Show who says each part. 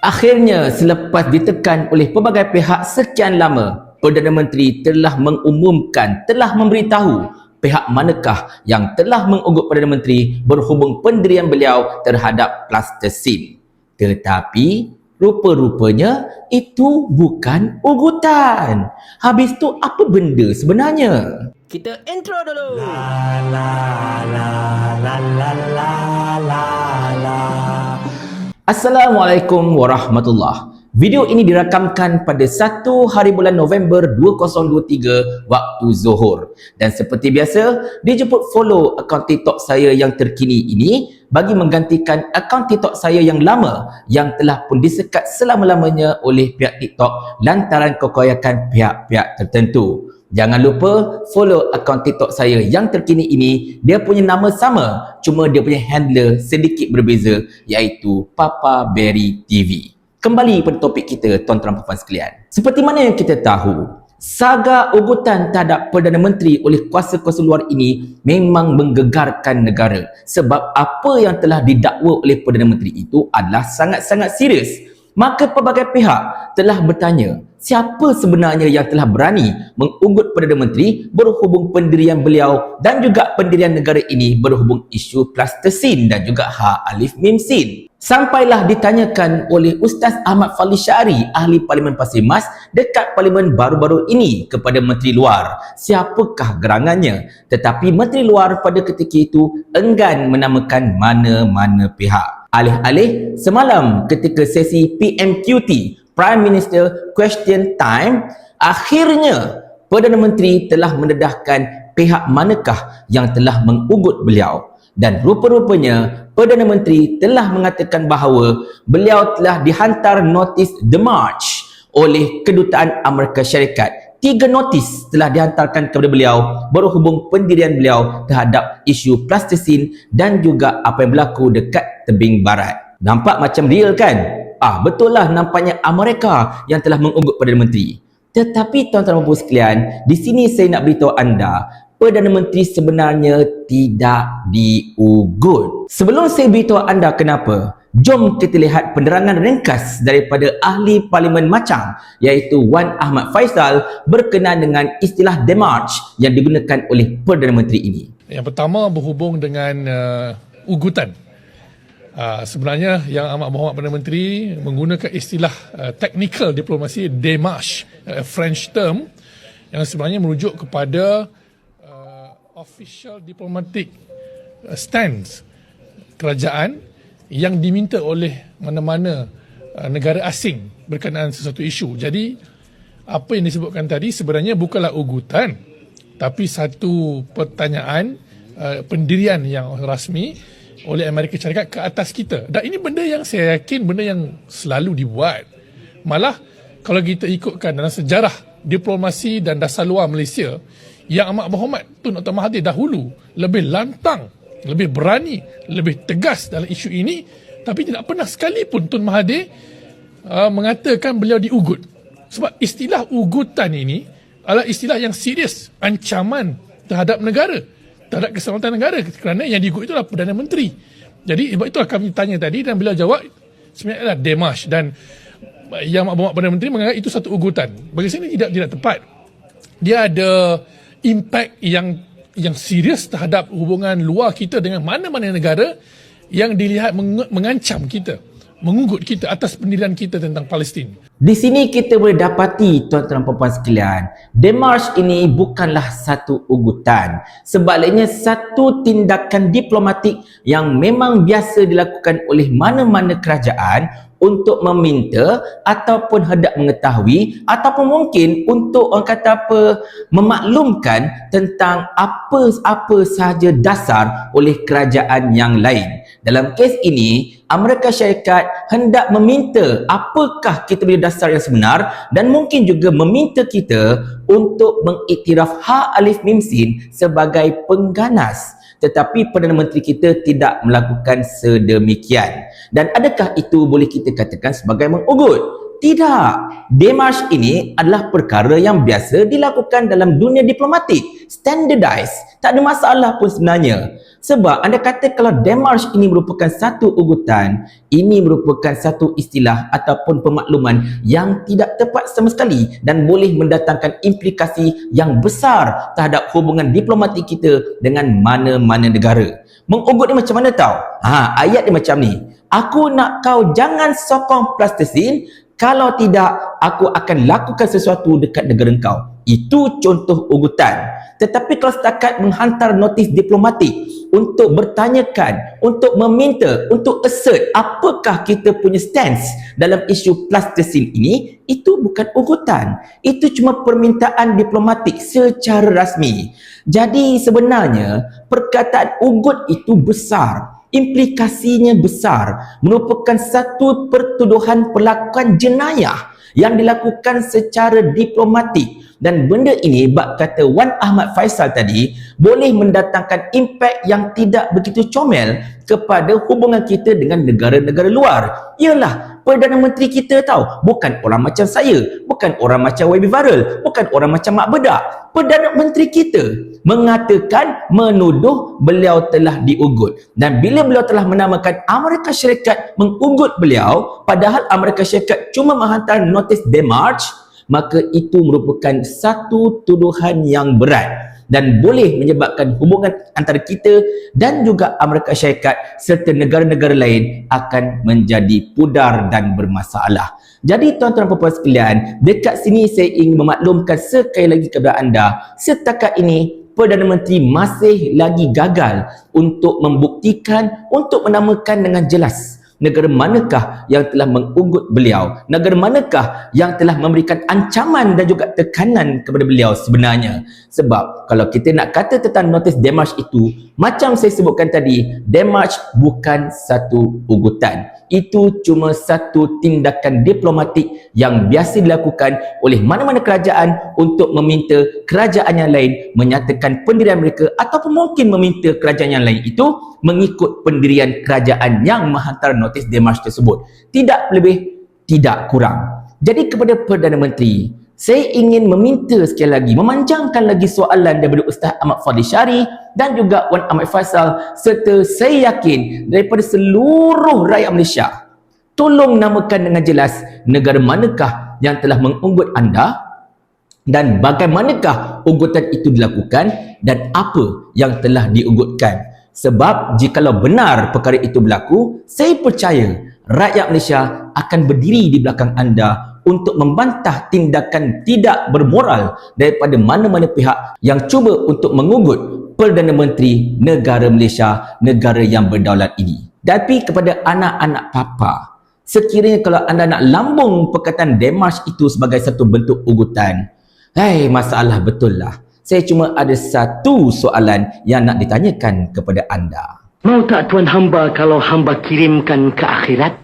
Speaker 1: Akhirnya, selepas ditekan oleh pelbagai pihak sekian lama, Perdana Menteri telah mengumumkan, telah memberitahu pihak manakah yang telah mengugut Perdana Menteri berhubung pendirian beliau terhadap plasticine. Tetapi, rupa-rupanya itu bukan ugutan. Habis tu apa benda sebenarnya? Kita intro dulu. La la la la la la la la. Assalamualaikum warahmatullahi. Video ini dirakamkan pada 1 hari bulan November 2023 waktu Zuhur. Dan seperti biasa, dijemput follow akaun TikTok saya yang terkini ini bagi menggantikan akaun TikTok saya yang lama yang telah pun disekat selama-lamanya oleh pihak TikTok lantaran kekoyakan pihak-pihak tertentu. Jangan lupa follow akaun TikTok saya yang terkini ini. Dia punya nama sama, cuma dia punya handler sedikit berbeza, iaitu Papa Berry TV. Kembali pada topik kita, tuan-tuan dan puan sekalian. Seperti mana yang kita tahu, saga ugutan terhadap Perdana Menteri oleh kuasa-kuasa luar ini memang menggegarkan negara. Sebab apa yang telah didakwa oleh Perdana Menteri itu adalah sangat-sangat serius. Maka pelbagai pihak telah bertanya, siapa sebenarnya yang telah berani mengugut Perdana Menteri berhubung pendirian beliau dan juga pendirian negara ini berhubung isu plasticine dan juga Ha Alif Mim Sin. Sampailah ditanyakan oleh Ustaz Ahmad Fadli Syari, ahli Parlimen Pasir Mas dekat Parlimen baru-baru ini kepada Menteri Luar. Siapakah gerangannya? Tetapi Menteri Luar pada ketika itu enggan menamakan mana-mana pihak. Alih-alih semalam ketika sesi PMQT, Prime Minister Question Time, akhirnya Perdana Menteri telah mendedahkan pihak manakah yang telah mengugut beliau. Dan rupa-rupanya Perdana Menteri telah mengatakan bahawa beliau telah dihantar notis demarche oleh Kedutaan Amerika Syarikat. 3 notis telah dihantarkan kepada beliau berhubung pendirian beliau terhadap isu plasticine dan juga apa yang berlaku dekat tebing barat. Nampak macam real kan? Betul lah, nampaknya Amerika yang telah mengugut Perdana Menteri. Tetapi tuan-tuan dan puan sekalian, di sini saya nak beritahu anda, Perdana Menteri sebenarnya tidak diugut. Sebelum saya beritahu anda kenapa, jom kita lihat penerangan ringkas daripada ahli Parlimen Machang, iaitu Wan Ahmad Faisal berkenaan dengan istilah demarche yang digunakan oleh Perdana Menteri ini.
Speaker 2: Yang pertama berhubung dengan ugutan. Sebenarnya yang Amat Berhormat Perdana Menteri menggunakan istilah technical diplomasi démarche, French term, yang sebenarnya merujuk kepada official diplomatic stance kerajaan yang diminta oleh mana-mana negara asing berkenaan sesuatu isu. Jadi apa yang disebutkan tadi sebenarnya bukanlah ugutan, tapi satu pertanyaan pendirian yang rasmi oleh Amerika Syarikat ke atas kita. Dan ini benda yang saya yakin benda yang selalu dibuat. Malah kalau kita ikutkan dalam sejarah diplomasi dan dasar luar Malaysia, yang Amat Berhormat Tun Dr. Mahathir dahulu lebih lantang, lebih berani, lebih tegas dalam isu ini, tapi tidak pernah sekalipun Tun Mahathir mengatakan beliau diugut. Sebab istilah ugutan ini adalah istilah yang serius, ancaman terhadap negara, terhadap keselamatan negara, kerana yang diugut itu adalah Perdana Menteri. Jadi sebab itulah kami tanya tadi dan beliau jawab sebenarnya adalah demarche, dan yang Amat Berhormat Perdana Menteri menganggap itu satu ugutan. Bagi saya ini tidak tepat. Dia ada impak yang serius terhadap hubungan luar kita dengan mana-mana negara yang dilihat mengancam kita, mengugut kita atas pendirian kita tentang Palestin.
Speaker 1: Di sini kita boleh dapati tuan-tuan dan puan sekalian, demarche ini bukanlah satu ugutan. Sebaliknya satu tindakan diplomatik yang memang biasa dilakukan oleh mana-mana kerajaan untuk meminta ataupun hendak mengetahui ataupun mungkin untuk orang kata apa, memaklumkan tentang apa-apa sahaja dasar oleh kerajaan yang lain. Dalam kes ini, Amerika Syarikat hendak meminta apakah kita punya dasar yang sebenar dan mungkin juga meminta kita untuk mengiktiraf Ha Alif Mim Sin sebagai pengganas. Tetapi Perdana Menteri kita tidak melakukan sedemikian. Dan adakah itu boleh kita katakan sebagai mengugut? Tidak. Demarche ini adalah perkara yang biasa dilakukan dalam dunia diplomatik. Standardized. Tak ada masalah pun sebenarnya. Sebab anda kata kalau demarche ini merupakan satu ugutan, ini merupakan satu istilah ataupun pemakluman yang tidak tepat sama sekali dan boleh mendatangkan implikasi yang besar terhadap hubungan diplomatik kita dengan mana-mana negara. Mengugut ni macam mana tahu? Ayat dia macam ni. Aku nak kau jangan sokong plastisine, kalau tidak aku akan lakukan sesuatu dekat negara kau. Itu contoh ugutan. Tetapi kalau setakat menghantar notis diplomatik untuk bertanyakan, untuk meminta, untuk assert apakah kita punya stance dalam isu plastisine ini, itu bukan ugutan. Itu cuma permintaan diplomatik secara rasmi. Jadi sebenarnya perkataan ugut itu besar, implikasinya besar, merupakan satu pertuduhan pelakuan jenayah yang dilakukan secara diplomatik. Dan benda ini, bab kata Wan Ahmad Faisal tadi, boleh mendatangkan impak yang tidak begitu comel kepada hubungan kita dengan negara-negara luar. Ialah Perdana Menteri kita tahu, bukan orang macam saya, bukan orang macam YB Viral, bukan orang macam Mak Bedak. Perdana Menteri kita mengatakan, menuduh beliau telah diugut. Dan bila beliau telah menamakan Amerika Syarikat mengugut beliau, padahal Amerika Syarikat cuma menghantar notis demarche, maka itu merupakan satu tuduhan yang berat dan boleh menyebabkan hubungan antara kita dan juga Amerika Syarikat serta negara-negara lain akan menjadi pudar dan bermasalah. Jadi tuan-tuan dan puan sekalian, dekat sini saya ingin memaklumkan sekali lagi kepada anda, setakat ini Perdana Menteri masih lagi gagal untuk membuktikan, untuk menamakan dengan jelas negara manakah yang telah mengugut beliau, negara manakah yang telah memberikan ancaman dan juga tekanan kepada beliau sebenarnya. Sebab kalau kita nak kata tentang notis demarche itu, macam saya sebutkan tadi, demarche bukan satu ugutan. Itu cuma satu tindakan diplomatik yang biasa dilakukan oleh mana-mana kerajaan untuk meminta kerajaan yang lain menyatakan pendirian mereka, ataupun mungkin meminta kerajaan yang lain itu mengikut pendirian kerajaan yang menghantar notis demarche tersebut. Tidak lebih, tidak kurang. Jadi kepada Perdana Menteri, saya ingin meminta sekali lagi, memanjangkan lagi soalan daripada Ustaz Ahmad Fadli Syari dan juga Wan Ahmad Faisal, serta saya yakin daripada seluruh rakyat Malaysia, tolong namakan dengan jelas negara manakah yang telah mengugut anda dan bagaimanakah ugutan itu dilakukan dan apa yang telah diugutkan. Sebab jikalau benar perkara itu berlaku, saya percaya rakyat Malaysia akan berdiri di belakang anda untuk membantah tindakan tidak bermoral daripada mana-mana pihak yang cuba untuk mengugut Perdana Menteri negara Malaysia, negara yang berdaulat ini. Tapi kepada anak-anak papa, sekiranya kalau anda nak lambung perkataan demarche itu sebagai satu bentuk ugutan, masalah betul lah. Saya cuma ada satu soalan yang nak ditanyakan kepada anda.
Speaker 3: Mau tak tuan hamba kalau hamba kirimkan ke akhirat?